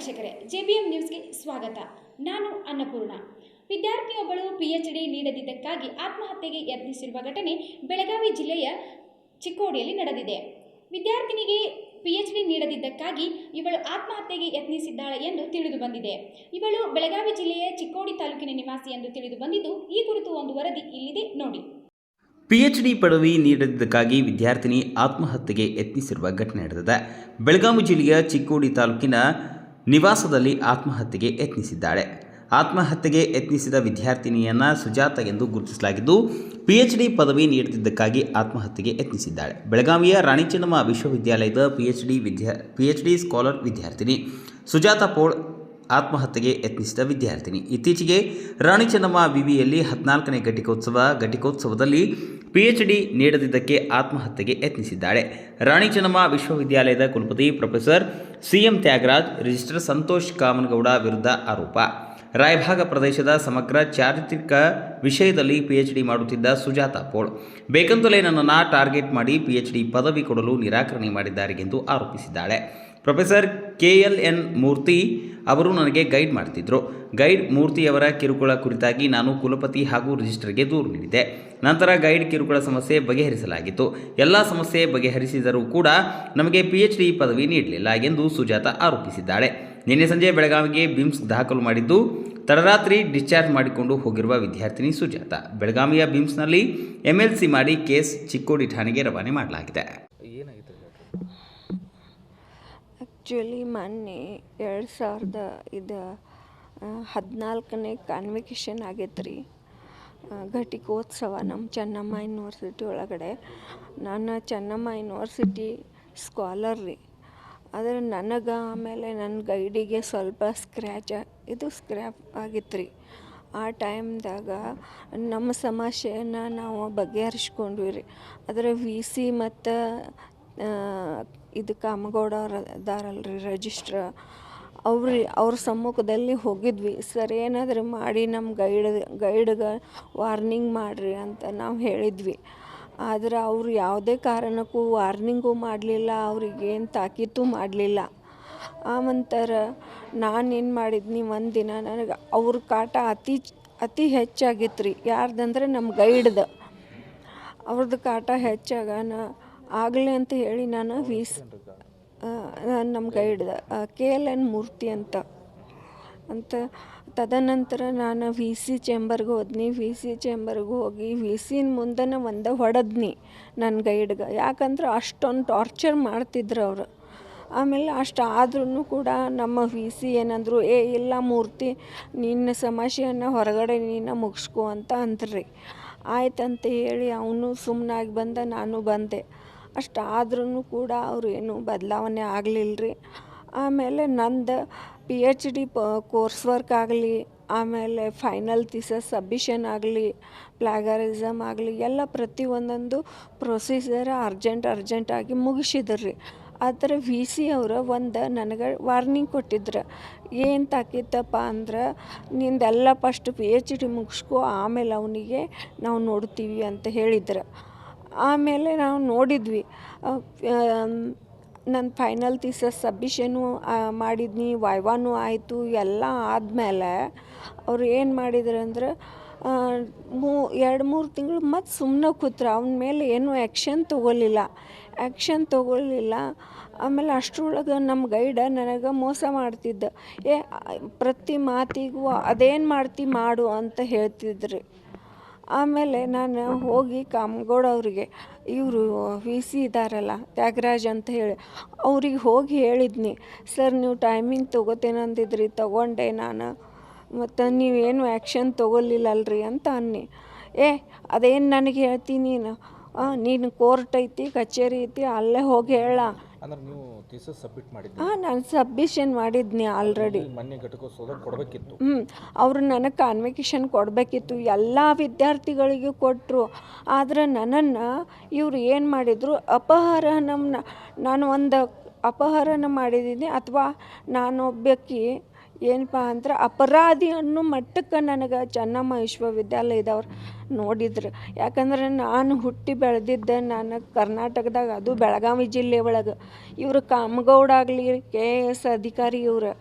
ವೀಕ್ಷಕರೇ, JBM ನ್ಯೂಸ್ಗೆ ಸ್ವಾಗತ. ನಾನು ಅನ್ನಪೂರ್ಣ. ವಿದ್ಯಾರ್ಥಿಯೊಬ್ಬಳು PhD ನೀಡದಿದ್ದಕ್ಕಾಗಿ ಆತ್ಮಹತ್ಯೆಗೆ ಯತ್ನಿಸಿರುವ ಘಟನೆ ಬೆಳಗಾವಿ ಜಿಲ್ಲೆಯ ಚಿಕ್ಕೋಡಿಯಲ್ಲಿ ನಡೆದಿದೆ. ವಿದ್ಯಾರ್ಥಿನಿಗೆ PhD ನೀಡದಿದ್ದಕ್ಕಾಗಿ ಇವಳು ಆತ್ಮಹತ್ಯೆಗೆ ಯತ್ನಿಸಿದ್ದಾಳೆ ಎಂದು ತಿಳಿದು ಬಂದಿದೆ. ಇವಳು ಬೆಳಗಾವಿ ಜಿಲ್ಲೆಯ ಚಿಕ್ಕೋಡಿ ತಾಲೂಕಿನ ನಿವಾಸಿ ಎಂದು ತಿಳಿದು ಬಂದಿದ್ದು, ಈ ಕುರಿತು ಒಂದು ವರದಿ ಇಲ್ಲಿದೆ ನೋಡಿ. PhD ಪದವಿ ನೀಡದಿದ್ದಕ್ಕಾಗಿ ವಿದ್ಯಾರ್ಥಿನಿ ಆತ್ಮಹತ್ಯೆಗೆ ಯತ್ನಿಸಿರುವ ಘಟನೆ ನಡೆದಿದೆ. ಬೆಳಗಾವಿ ಜಿಲ್ಲೆಯ ಚಿಕ್ಕೋಡಿ ತಾಲೂಕಿನ ನಿವಾಸದಲ್ಲಿ ಆತ್ಮಹತ್ಯೆಗೆ ಯತ್ನಿಸಿದ್ದಾಳೆ. ಆತ್ಮಹತ್ಯೆಗೆ ಯತ್ನಿಸಿದ ವಿದ್ಯಾರ್ಥಿನಿಯನ್ನು ಸುಜಾತ ಎಂದು ಗುರುತಿಸಲಾಗಿದ್ದು, PhD ಪದವಿ ನೀಡದಿದ್ದಕ್ಕಾಗಿ ಆತ್ಮಹತ್ಯೆಗೆ ಯತ್ನಿಸಿದ್ದಾಳೆ. ಬೆಳಗಾವಿಯ ರಾಣಿ ಚೆನ್ನಮ್ಮ ವಿಶ್ವವಿದ್ಯಾಲಯದ PhD ಸ್ಕಾಲರ್ ವಿದ್ಯಾರ್ಥಿನಿ ಸುಜಾತ ಪೋಳ್ ಆತ್ಮಹತ್ಯೆಗೆ ಯತ್ನಿಸಿದ ವಿದ್ಯಾರ್ಥಿನಿ. ಇತ್ತೀಚೆಗೆ ರಾಣಿ ಚೆನ್ನಮ್ಮ ವಿವಿಯಲ್ಲಿ 14ನೇ ಘಟಿಕೋತ್ಸವದಲ್ಲಿ PhD ನೀಡದಿದ್ದಕ್ಕೆ ಆತ್ಮಹತ್ಯೆಗೆ ಯತ್ನಿಸಿದ್ದಾಳೆ. ರಾಣಿ ಚೆನ್ನಮ್ಮ ವಿಶ್ವವಿದ್ಯಾಲಯದ ಕುಲಪತಿ professor CM Thyagaraj, registrar Santosh Kamanagouda ವಿರುದ್ಧ ಆರೋಪ. ರಾಯಭಾಗ ಪ್ರದೇಶದ ಸಮಗ್ರ ಚಾರಿತ್ರಿಕ ವಿಷಯದಲ್ಲಿ PhD ಮಾಡುತ್ತಿದ್ದ ಸುಜಾತ ಪೋಳ್ ಬೇಕಂತಲೇ ನನ್ನನ್ನು ಟಾರ್ಗೆಟ್ ಮಾಡಿ PhD ಪದವಿ ಕೊಡಲು ನಿರಾಕರಣೆ ಮಾಡಿದ್ದಾರೆ ಎಂದು ಆರೋಪಿಸಿದ್ದಾಳೆ. ಪ್ರೊಫೆಸರ್ KLN ಮೂರ್ತಿ ಅವರು ನನಗೆ ಗೈಡ್ ಮಾಡ್ತಿದ್ದರು. ಗೈಡ್ ಮೂರ್ತಿಯವರ ಕಿರುಕುಳ ಕುರಿತಾಗಿ ನಾನು ಕುಲಪತಿ ಹಾಗೂ ರಿಜಿಸ್ಟ್ರಿಗೆ ದೂರು ನೀಡಿದೆ. ನಂತರ ಗೈಡ್ ಕಿರುಕುಳ ಸಮಸ್ಯೆ ಬಗೆಹರಿಸಲಾಗಿತ್ತು. ಎಲ್ಲ ಸಮಸ್ಯೆ ಬಗೆಹರಿಸಿದರೂ ಕೂಡ ನಮಗೆ PhD ಪದವಿ ನೀಡಲಿಲ್ಲ ಎಂದು ಸುಜಾತ ಆರೋಪಿಸಿದ್ದಾಳೆ. ನಿನ್ನೆ ಸಂಜೆ ಬೆಳಗಾವಿಗೆ ಬಿಮ್ಸ್ ದಾಖಲು ಮಾಡಿದ್ದು, ತಡರಾತ್ರಿ ಡಿಸ್ಚಾರ್ಜ್ ಮಾಡಿಕೊಂಡು ಹೋಗಿರುವ ವಿದ್ಯಾರ್ಥಿನಿ ಸುಜಾತ ಬೆಳಗಾವಿಯ ಬಿಮ್ಸ್ನಲ್ಲಿ MLC ಮಾಡಿ ಕೇಸ್ ಚಿಕ್ಕೋಡಿ ಠಾಣೆಗೆ ರವಾನೆ ಮಾಡಲಾಗಿದೆ. ಆ್ಯಕ್ಚುಲಿ ಮೊನ್ನೆ 2014ನೇ ಕಾನ್ವಿಕೇಷನ್ ಆಗೈತೆ ರೀ, ಘಟಿಕೋತ್ಸವ ನಮ್ಮ ಚೆನ್ನಮ್ಮ ಯೂನಿವರ್ಸಿಟಿ ಒಳಗಡೆ. ನಾನು ಚೆನ್ನಮ್ಮ ಯೂನಿವರ್ಸಿಟಿ ಸ್ಕಾಲರ್ ರೀ. ಆದರೆ ನನಗೆ ಆಮೇಲೆ ನನ್ನ ಗೈಡಿಗೆ ಸ್ವಲ್ಪ ಸ್ಕ್ರ್ಯಾಪ್ ಆಗಿತ್ತು ರೀ. ಆ ಟೈಮ್ದಾಗ ನಮ್ಮ ಸಮಸ್ಯೆಯನ್ನು ನಾವು ಬಗೆಹರಿಸ್ಕೊಂಡ್ವಿ ರೀ. ಆದರೆ VC ಮತ್ತು ಇದು ಕಾಮಗೌಡ ಅವ್ರು ಇದಾರಲ್ರಿ ರಿಜಿಸ್ಟ್ರ, ಅವ್ರ ಸಮ್ಮುಖದಲ್ಲಿ ಹೋಗಿದ್ವಿ. ಸರ್ ಏನಾದರೂ ಮಾಡಿ ನಮ್ಮ ಗೈಡ್ಗೆ ವಾರ್ನಿಂಗ್ ಮಾಡಿರಿ ಅಂತ ನಾವು ಹೇಳಿದ್ವಿ. ಆದರೆ ಅವರು ಯಾವುದೇ ಕಾರಣಕ್ಕೂ ವಾರ್ನಿಂಗೂ ಮಾಡಲಿಲ್ಲ, ಅವ್ರಿಗೇನು ತಾಕೀತು ಮಾಡಲಿಲ್ಲ. ಆನಂತರ ನಾನೇನು ಮಾಡಿದ್ನಿ, ಒಂದಿನ ನನಗೆ ಅವ್ರ ಕಾಟ ಅತಿ ಹೆಚ್ಚಾಗಿತ್ತು ರೀ. ಯಾರ್ದಂದ್ರೆ ನಮ್ಮ ಗೈಡ್ದು, ಅವ್ರದ್ದು ಕಾಟ ಹೆಚ್ಚಾಗನ ಆಗಲಿ ಅಂತ ಹೇಳಿ ನಾನು ನಮ್ಮ ಗೈಡ್ದ KLN ಮೂರ್ತಿ ಅಂತ ತದನಂತರ ನಾನು VC ಚೇಂಬರ್ಗೆ ಹೋದ್ನಿ. VC ಚೇಂಬರ್ಗೆ ಹೋಗಿ VCನ ಮುಂದೆ ಒಂದೇ ಹೊಡೆದ್ನಿ ನನ್ನ ಗೈಡ್ಗೆ. ಯಾಕಂದ್ರೆ ಅಷ್ಟೊಂದು ಟಾರ್ಚರ್ ಮಾಡ್ತಿದ್ರು ಅವರು. ಆಮೇಲೆ ಅಷ್ಟು ಆದ್ರೂ ಕೂಡ ನಮ್ಮ VC ಏನಂದರು, ಇಲ್ಲ ಮೂರ್ತಿ, ನಿನ್ನ ಸಮಸ್ಯೆಯನ್ನು ಹೊರಗಡೆ ನೀನು ಮುಗಿಸ್ಕೊ ಅಂತ ಅಂದ್ರಿ. ಆಯ್ತಂತ ಹೇಳಿ ಅವನು ಸುಮ್ಮನಾಗಿ ಬಂದ, ನಾನು ಬಂದೆ. ಅಷ್ಟು ಆದ್ರೂ ಕೂಡ ಅವರು ಏನು ಬದಲಾವಣೆ ಆಗಲಿಲ್ಲ ರೀ. ಆಮೇಲೆ ನಂದು PhD ಕೋರ್ಸ್ ವರ್ಕ್ ಆಗಲಿ, ಆಮೇಲೆ ಫೈನಲ್ ಥೀಸಿಸ್ ಸಬ್ಮಿಷನ್ ಆಗಲಿ, ಪ್ಲಾಗರಿಸಮ್ ಆಗಲಿ, ಎಲ್ಲ ಪ್ರತಿಯೊಂದೊಂದು ಪ್ರೊಸೀಜರ್ ಅರ್ಜೆಂಟಾಗಿ ಮುಗಿಸಿದ್ರು ರೀ. ಆದರೆ VC ಅವರು ನನಗೆ ವಾರ್ನಿಂಗ್ ಕೊಟ್ಟಿದ್ರು. ಏನು ತಾಕಿತ್ತಪ್ಪ ಅಂದ್ರೆ, ನಿಂದೆಲ್ಲ ಫಸ್ಟ್ PhD ಮುಗಿಸ್ಕೊ, ಆಮೇಲೆ ಅವನಿಗೆ ನಾವು ನೋಡ್ತೀವಿ ಅಂತ ಹೇಳಿದ್ರು. ಆಮೇಲೆ ನಾವು ನೋಡಿದ್ವಿ. ನನ್ನ ಫೈನಲ್ ಥೀಸಿಸ್ ಸಬ್ಮಿಷನು ಮಾಡಿದ್ನಿ, ವೈವಾನೂ ಆಯಿತು. ಎಲ್ಲ ಆದಮೇಲೆ ಅವ್ರು ಏನು ಮಾಡಿದ್ರು ಅಂದ್ರೆ, 2-3 ತಿಂಗಳು ಮತ್ತು ಸುಮ್ಮನೆ ಕೂತ್ರು. ಅವನ ಮೇಲೆ ಏನೂ ಆ್ಯಕ್ಷನ್ ತೊಗೊಳ್ಳಿಲ್ಲ. ಆಮೇಲೆ ಅಷ್ಟರೊಳಗೆ ನಮ್ಮ ಗೈಡ ನನಗೆ ಮೋಸ ಮಾಡ್ತಿದ್ದ. ಪ್ರತಿ ಮಾತಿಗೂ ಅದೇನು ಮಾಡ್ತಿ ಮಾಡು ಅಂತ ಹೇಳ್ತಿದ್ರಿ. ಆಮೇಲೆ ನಾನು ಹೋಗಿ ಕಾಮಗೌಡ ಅವರಿಗೆ, ಇವರು VC ಇದ್ದಾರಲ್ಲ ತ್ಯಾಗರಾಜ್ ಅಂತ ಹೇಳಿ, ಅವ್ರಿಗೆ ಹೋಗಿ ಹೇಳಿದ್ನಿ, ಸರ್ ನೀವು ಟೈಮಿಂಗ್ ತೊಗೋತೇನಂದಿದ್ರಿ, ತೊಗೊಂಡೆ ನಾನು, ಮತ್ತು ನೀವೇನು ಆ್ಯಕ್ಷನ್ ತೊಗೊಲಿಲ್ಲಲ್ರಿ ಅಂತ ಅನ್ನಿ. ಅದೇನು ನನಗೆ ಹೇಳ್ತೀನಿ ನೀನು ಕೋರ್ಟ್ ಐತಿ, ಕಚೇರಿ ಐತಿ, ಅಲ್ಲೇ ಹೋಗಿ ಹೇಳ. ಅಂದ್ರೆ ನೀವು ಥೀಸಿಸ್ ಸಬ್ಮಿಟ್ ಮಾಡಿದ್ರಿ? ನಾನು ಸಬ್ಮಿಷನ್ ಮಾಡಿದ್ನಿ ಆಲ್ರೆಡಿ. ಮೊನ್ನೆ ಘಟಿಕೋತ್ಸವದಾಗ ಕೊಡಬೇಕಿತ್ತು. ಅವರು ನನಗೆ ಕಾನ್ವಿಕೇಷನ್ ಕೊಡಬೇಕಿತ್ತು, ಎಲ್ಲ ವಿದ್ಯಾರ್ಥಿಗಳಿಗೂ ಕೊಟ್ಟರು. ಆದರೆ ನನ್ನನ್ನು ಇವರು ಏನು ಮಾಡಿದರು, ನಾನು ಒಂದು ಅಪಹರಣ ಮಾಡಿದ್ದೀನಿ, ಅಥವಾ ನಾನೊಬ್ಬಾಕಿ ಏನಪ್ಪ ಅಂದ್ರೆ ಅಪರಾಧಿ ಅನ್ನೋ ಮಟ್ಟಕ್ಕೆ ನನಗೆ ಚೆನ್ನಮ್ಮ ವಿಶ್ವವಿದ್ಯಾಲಯದವ್ರು ನೋಡಿದ್ರು. ಯಾಕಂದ್ರೆ ನಾನು ಹುಟ್ಟಿ ಬೆಳೆದಿದ್ದೆ ನಾನು ಕರ್ನಾಟಕದಾಗ, ಅದು ಬೆಳಗಾವಿ ಜಿಲ್ಲೆ ಒಳಗೆ. ಇವರು ಕಾಮಗೌಡ ಆಗಲಿ KS ಅಧಿಕಾರಿ ಇವರು,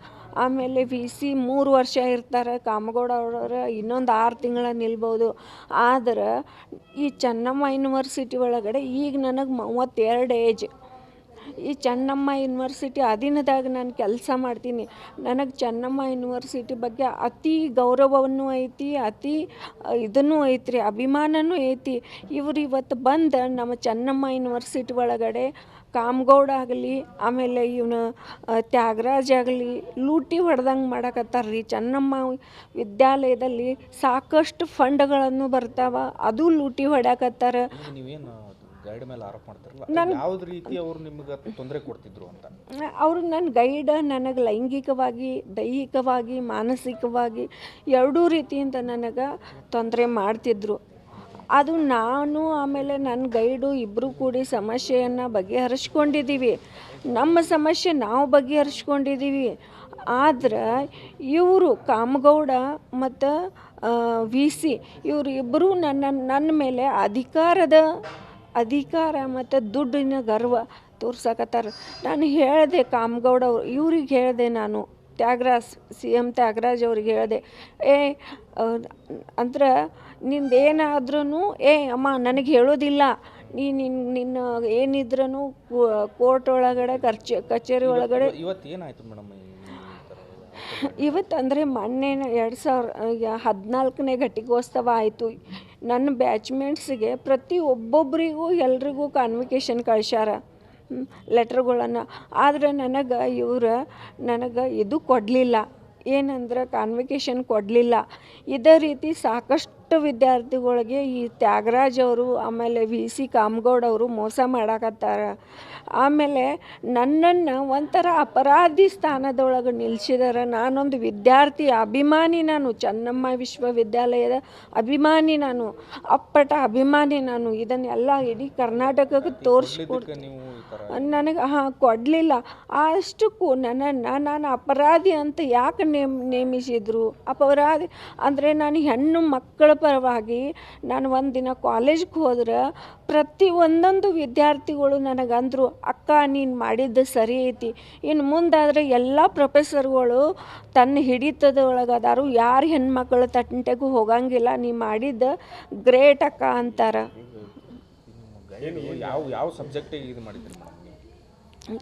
ಆಮೇಲೆ ವಿ ಸಿ 3 ವರ್ಷ ಇರ್ತಾರೆ, ಕಾಮಗೌಡ ಅವರ ಇನ್ನೊಂದು 6 ತಿಂಗಳ ನಿಲ್ಬೋದು. ಆದ್ರೆ ಈ ಚೆನ್ನಮ್ಮ ಯೂನಿವರ್ಸಿಟಿ ಒಳಗಡೆ ಈಗ ನನಗೆ 32 ಏಜ್. ಈ ಚೆನ್ನಮ್ಮ ಯೂನಿವರ್ಸಿಟಿ ಅಧೀನದಾಗ ನಾನು ಕೆಲಸ ಮಾಡ್ತೀನಿ. ನನಗೆ ಚೆನ್ನಮ್ಮ ಯೂನಿವರ್ಸಿಟಿ ಬಗ್ಗೆ ಅತಿ ಗೌರವವೂ ಐತಿ, ಅತಿ ಇದನ್ನು ಐತ್ರಿ, ಅಭಿಮಾನವೂ ಐತಿ. ಇವ್ರು ಇವತ್ತು ಬಂದು ನಮ್ಮ ಚೆನ್ನಮ್ಮ ಯೂನಿವರ್ಸಿಟಿ ಒಳಗಡೆ ಕಾಮಗೌಡ ಆಗಲಿ, ಆಮೇಲೆ ಇವನು ತ್ಯಾಗರಾಜ್ ಆಗಲಿ ಲೂಟಿ ಹೊಡೆದಂಗೆ ಮಾಡಕತ್ತಾರ್ರಿ. ಚೆನ್ನಮ್ಮ ವಿದ್ಯಾಲಯದಲ್ಲಿ ಸಾಕಷ್ಟು ಫಂಡ್ಗಳನ್ನು ಬರ್ತಾವ, ಅದು ಲೂಟಿ ಹೊಡ್ಯಾಕತ್ತಾರ. ಈಗ ನೀವೇನು ಗೈಡ್ ಮೇಲೆ ಆರೋಪ ಮಾಡ್ತಾರಲ್ಲ, ಯಾವ್ದು ರೀತಿ ಅವರು ನಿಮ್ಗೆ ತೊಂದರೆ ಕೊಡ್ತಿದ್ರು ಅಂತ? ಅವರು ನನ್ನ ಗೈಡ್ ನನಗೆ ಲೈಂಗಿಕವಾಗಿ, ದೈಹಿಕವಾಗಿ, ಮಾನಸಿಕವಾಗಿ ಎರಡೂ ರೀತಿಯಿಂದ ನನಗೆ ತೊಂದರೆ ಮಾಡ್ತಿದ್ರು. ಅದು ನಾನು ಆಮೇಲೆ ನನ್ನ ಗೈಡು ಇಬ್ಬರು ಕೂಡಿ ಸಮಸ್ಯೆಯನ್ನು ಬಗೆಹರಿಸ್ಕೊಂಡಿದ್ದೀವಿ. ನಮ್ಮ ಸಮಸ್ಯೆ ನಾವು ಬಗೆಹರಿಸ್ಕೊಂಡಿದ್ದೀವಿ. ಆದ್ರೆ ಇವರು ಕಾಮಗೌಡ ಮತ್ತು ವಿ ಸಿ ಇವರು ಇಬ್ಬರೂ ನನ್ನ ಮೇಲೆ ಅಧಿಕಾರ ಮತ್ತು ದುಡ್ಡಿನ ಗರ್ವ ತೋರ್ಸಕತ್ತಾರ. ನಾನು ಹೇಳಿದೆ ಕಾಮಗೌಡ ಇವ್ರಿಗೆ ಹೇಳಿದೆ, ನಾನು CM ತ್ಯಾಗರಾಜ್ ಅವ್ರಿಗೆ ಹೇಳಿದೆ, ಅಂದ್ರೆ ನಿಂದೇನಾದ್ರೂ ಅಮ್ಮ ನನಗೆ ಹೇಳೋದಿಲ್ಲ, ನಿನ್ನ ಏನಿದ್ರೂ ಕೋರ್ಟ್ ಒಳಗಡೆ ಕಚೇರಿ ಒಳಗಡೆ. ಇವತ್ತು ಏನಾಯ್ತು ಮೇಡಮ್? ಇವತ್ತು ಅಂದರೆ ಮೊನ್ನೆ 2014ನೇ ಘಟಿಕೋತ್ಸವ ಆಯಿತು. ನನ್ನ ಬ್ಯಾಚ್ಮೇಟ್ಸಿಗೆ ಒಬ್ಬೊಬ್ಬರಿಗೂ ಎಲ್ರಿಗೂ ಕಾನ್ವಿಕೇಷನ್ ಕಳ್ಸ್ಯಾರ, ಲೆಟ್ರ್ಗಳನ್ನು. ಆದರೆ ನನಗೆ ಇದು ಕೊಡಲಿಲ್ಲ, ಏನಂದ್ರೆ ಕಾನ್ವಿಕೇಷನ್ ಕೊಡಲಿಲ್ಲ. ಇದೇ ರೀತಿ ಸಾಕಷ್ಟು ವಿದ್ಯಾರ್ಥಿಗಳಿಗೆ ಈ ತ್ಯಾಗರಾಜ್ ಅವರು ಆಮೇಲೆ ವಿ ಸಿ ಕಾಮಗೌಡ ಅವರು ಮೋಸ ಮಾಡಾಕತ್ತಾರ. ಆಮೇಲೆ ನನ್ನನ್ನು ಒಂಥರ ಅಪರಾಧಿ ಸ್ಥಾನದೊಳಗೆ ನಿಲ್ಲಿಸಿದಾರೆ. ನಾನೊಂದು ವಿದ್ಯಾರ್ಥಿ ಅಭಿಮಾನಿ, ನಾನು ಚೆನ್ನಮ್ಮ ವಿಶ್ವವಿದ್ಯಾಲಯದ ಅಭಿಮಾನಿ, ನಾನು ಅಪ್ಪಟ ಅಭಿಮಾನಿ. ನಾನು ಇದನ್ನೆಲ್ಲ ಇಡೀ ಕರ್ನಾಟಕಕ್ಕೆ ತೋರಿಸ್ಕೊಡ್ತೀನಿ. ನನಗೆ ಕೊಡಲಿಲ್ಲ. ಅಷ್ಟಕ್ಕೂ ನಾನು ಅಪರಾಧಿ ಅಂತ ಯಾಕೆ ನೇಮಿಸಿದ್ರು? ಅಪರಾಧಿ ಅಂದರೆ ನಾನು ಹೆಣ್ಣು ಮಕ್ಕಳ ಪರವಾಗಿ ನಾನು ಒಂದಿನ ಕಾಲೇಜ್ಗೆ ಹೋದ್ರೆ ಒಂದೊಂದು ವಿದ್ಯಾರ್ಥಿಗಳು ನನಗಂದರು, ಅಕ್ಕ ನೀನು ಮಾಡಿದ್ದು ಸರಿ ಐತಿ, ಇನ್ನು ಮುಂದಾದರೆ ಎಲ್ಲ ಪ್ರೊಫೆಸರ್ಗಳು ತನ್ನ ಹಿಡಿತದೊಳಗದಾರು, ಯಾರು ಹೆಣ್ಮಕ್ಳ ತಂಟೆಗೂ ಹೋಗಂಗಿಲ್ಲ, ನೀ ಮಾಡಿದ್ದು ಗ್ರೇಟ್ ಅಕ್ಕ ಅಂತಾರೆ. ಯಾವ ಸಬ್ಜೆಕ್ಟಿಗೆ ಇದು ಮಾಡಿದ್ರಿ ಮೇಡಮ್?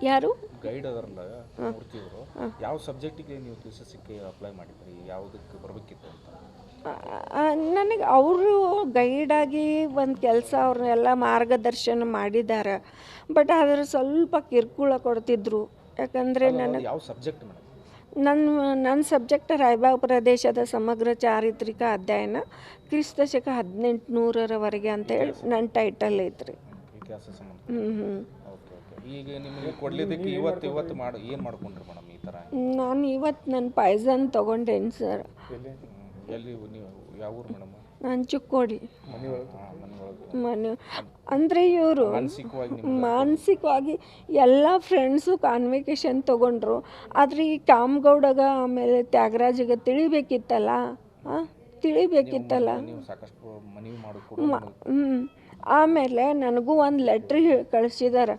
ಯಾರು ಗೈಡ್ ಅದರಲ್ಲ ಮೂರ್ತಿಯವರು, ಯಾವ ಸಬ್ಜೆಕ್ಟಿಗೆ ನೀವು ಥೀಸಿಸ್ಗೆ ಅಪ್ಲೈ ಮಾಡಿದ್ರಿ? ಯಾವುದಕ್ಕೆ ಬರಬೇಕಿತ್ತು ಅಂತ? ನನಗೆ ಅವರು ಗೈಡಾಗಿ ಒಂದು ಕೆಲಸ ಅವ್ರನ್ನೆಲ್ಲ ಮಾರ್ಗದರ್ಶನ ಮಾಡಿದ್ದಾರೆ. ಬಟ್ ಆದರೆ ಸ್ವಲ್ಪ ಕಿರುಕುಳ ಕೊಡ್ತಿದ್ರು. ಯಾಕಂದರೆ ಯಾವ ಸಬ್ಜೆಕ್ಟ್ ಮೇಡಮ್? ನನ್ನ ಸಬ್ಜೆಕ್ಟ್ ರಾಯಬಾಗ್ ಪ್ರದೇಶದ ಸಮಗ್ರ ಚಾರಿತ್ರಿಕ ಅಧ್ಯಯನ ಕ್ರಿಸ್ತಶಕ 1800ರವರೆಗೆ ಅಂತೇಳಿ ನನ್ನ ಟೈಟಲ್ ಐತ್ರಿ. ಇತಿಹಾಸ ಸಂಬಂಧ. ಈಗ ನಿಮಗೆ ಕೊಡ್ಲಿದ್ದಕ್ಕೆ ಇವತ್ತು ಮಾಡಿ ಏನು ಮಾಡ್ಕೊಂಡ್ರಿ ಮೇಡಮ್ ಈ ಥರ? ನಾನು ಇವತ್ತು ನನ್ನ ಪಾಯ್ಸನ್ ತೊಗೊಂಡೇನು ಸರ್. ಎಲ್ಲಿ ನೀವು ಯಾವ ಊರು ಮೇಡಮ್? ನಾನು ಚಿಕ್ಕೋಡಿ ಮನೆ. ಅಂದರೆ ಇವರು ಮಾನಸಿಕವಾಗಿ ಎಲ್ಲ ಫ್ರೆಂಡ್ಸು ಕಾನ್ವಿಕೇಷನ್ ತೊಗೊಂಡ್ರು. ಆದರೆ ಈ ಕಾಮಗೌಡಗ ಆಮೇಲೆ ತ್ಯಾಗರಾಜಿಗೆ ತಿಳಿಬೇಕಿತ್ತಲ್ಲ. ಆಮೇಲೆ ನನಗೂ ಒಂದು ಲೆಟ್ರ್ ಕಳಿಸಿದಾರೆ,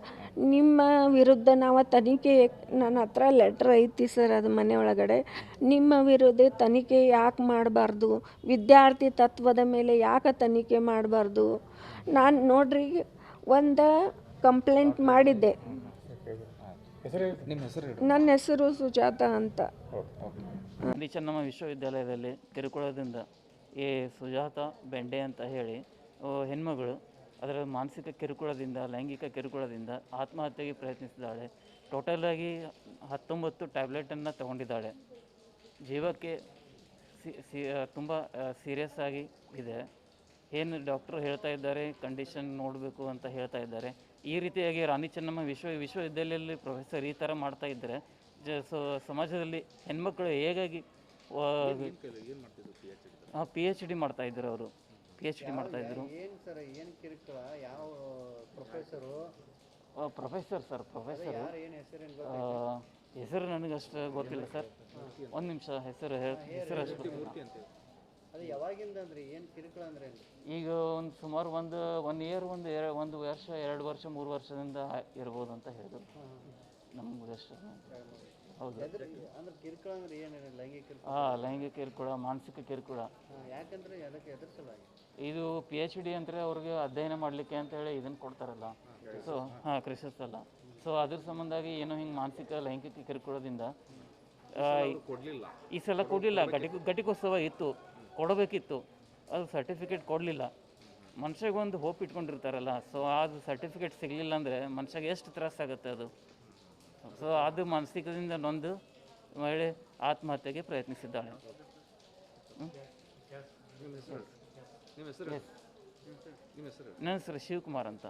ನಿಮ್ಮ ವಿರುದ್ಧ ನಾವು ತನಿಖೆ, ನನ್ನ ಹತ್ರ ಲೆಟ್ರ್ ಐತಿ ಸರ್, ಅದು ಮನೆ ಒಳಗಡೆ. ನಿಮ್ಮ ವಿರುದ್ಧ ತನಿಖೆ ಯಾಕೆ ಮಾಡಬಾರ್ದು, ವಿದ್ಯಾರ್ಥಿ ತತ್ವದ ಮೇಲೆ ಯಾಕೆ ತನಿಖೆ ಮಾಡಬಾರ್ದು? ನಾನು ನೋಡ್ರಿ ಒಂದು ಕಂಪ್ಲೇಂಟ್ ಮಾಡಿದ್ದೆ. ನನ್ನ ಹೆಸರು ಸುಜಾತ ಅಂತ. ಚೆನ್ನಮ್ಮ ವಿಶ್ವವಿದ್ಯಾಲಯದಲ್ಲಿ ಕಿರುಕುಳದಿಂದ ಸುಜಾತ ಬೆಂಡೆ ಅಂತ ಹೇಳಿ ಹೆಣ್ಮಗಳು ಅದರ ಮಾನಸಿಕ ಕಿರುಕುಳದಿಂದ, ಲೈಂಗಿಕ ಕಿರುಕುಳದಿಂದ ಆತ್ಮಹತ್ಯೆಗೆ ಪ್ರಯತ್ನಿಸಿದ್ದಾಳೆ. ಟೋಟಲಾಗಿ 19 ಟ್ಯಾಬ್ಲೆಟನ್ನು ತಗೊಂಡಿದ್ದಾಳೆ. ಜೀವಕ್ಕೆ ತುಂಬ ಸೀರಿಯಸ್ ಆಗಿ ಇದೆ. ಏನು ಡಾಕ್ಟ್ರು ಹೇಳ್ತಾ ಇದ್ದಾರೆ, ಕಂಡೀಷನ್ ನೋಡಬೇಕು ಅಂತ ಹೇಳ್ತಾ ಇದ್ದಾರೆ. ಈ ರೀತಿಯಾಗಿ ರಾಣಿ ಚೆನ್ನಮ್ಮ ವಿಶ್ವವಿದ್ಯಾಲಯದಲ್ಲಿ ಪ್ರೊಫೆಸರ್ ಈ ಥರ ಮಾಡ್ತಾ ಇದ್ದರೆ ಸಮಾಜದಲ್ಲಿ ಹೆಣ್ಮಕ್ಳು ಹೇಗಾಗಿ PhD ಮಾಡ್ತಾಯಿದ್ರು. ಅವರು PhD ಮಾಡ್ತಾಯಿದ್ರು. ಪ್ರೊಫೆಸರ್ ಹೆಸರು ನನಗಷ್ಟು ಗೊತ್ತಿಲ್ಲ ಸರ್. ಒಂದು ನಿಮಿಷ ಹೆಸರು ಅಷ್ಟು. ಈಗ ಒಂದು ಸುಮಾರು ಒಂದು ಇಯರ್, ಒಂದು ವರ್ಷ, 2 ವರ್ಷ, 3 ವರ್ಷದಿಂದ ಇರ್ಬೋದು ಅಂತ ಹೇಳಿದ್ರು ನಮ್ಗೆ ಅಷ್ಟು. ಹೌದು ಅಂದ್ರೆ ಕಿರುಕುಳ ಅಂದ್ರೆ ಏನೇನು ಲೈಂಗಿಕ ಕಿರುಕುಳ? ಲೈಂಗಿಕ ಕಿರುಕುಳ, ಮಾನಸಿಕ ಕಿರುಕುಳ. ಯಾಕಂದ್ರೆ ಅದಕ್ಕೆ ಎದುರಿಸಲಾಗಿ ಇದು PhD ಅಂದರೆ ಅವ್ರಿಗೆ ಅಧ್ಯಯನ ಮಾಡಲಿಕ್ಕೆ ಅಂತೇಳಿ ಇದನ್ನು ಕೊಡ್ತಾರಲ್ಲ, ಸೊ ಕ್ರಿಸಸ್ ಅಲ್ಲ. ಸೊ ಅದ್ರ ಸಂಬಂಧಾಗಿ ಏನೋ ಹಿಂಗೆ ಮಾನಸಿಕ ಲೈಂಗಿಕ ಕಿರುಕುಳದಿಂದ ಈ ಸಲ ಕೊಡಲಿಲ್ಲ. ಘಟಿಕೋತ್ಸವ ಇತ್ತು, ಕೊಡಬೇಕಿತ್ತು, ಅದು ಸರ್ಟಿಫಿಕೇಟ್ ಕೊಡಲಿಲ್ಲ. ಮನುಷ್ಯಗೊಂದು ಹೋಪ್ ಇಟ್ಕೊಂಡಿರ್ತಾರಲ್ಲ, ಸೊ ಅದು ಸರ್ಟಿಫಿಕೇಟ್ ಸಿಗಲಿಲ್ಲ ಅಂದರೆ ಮನುಷ್ಯಗೆ ಎಷ್ಟು ತ್ರಾಸಾಗುತ್ತೆ ಅದು. ಸೊ ಅದು ಮಾನಸಿಕದಿಂದ ನೊಂದು ಮಹಿಳೆ ಆತ್ಮಹತ್ಯೆಗೆ ಪ್ರಯತ್ನಿಸಿದ್ದಾಳೆ. ನನ್ನ ಹೆಸರು ಶಿವಕುಮಾರ್ ಅಂತ.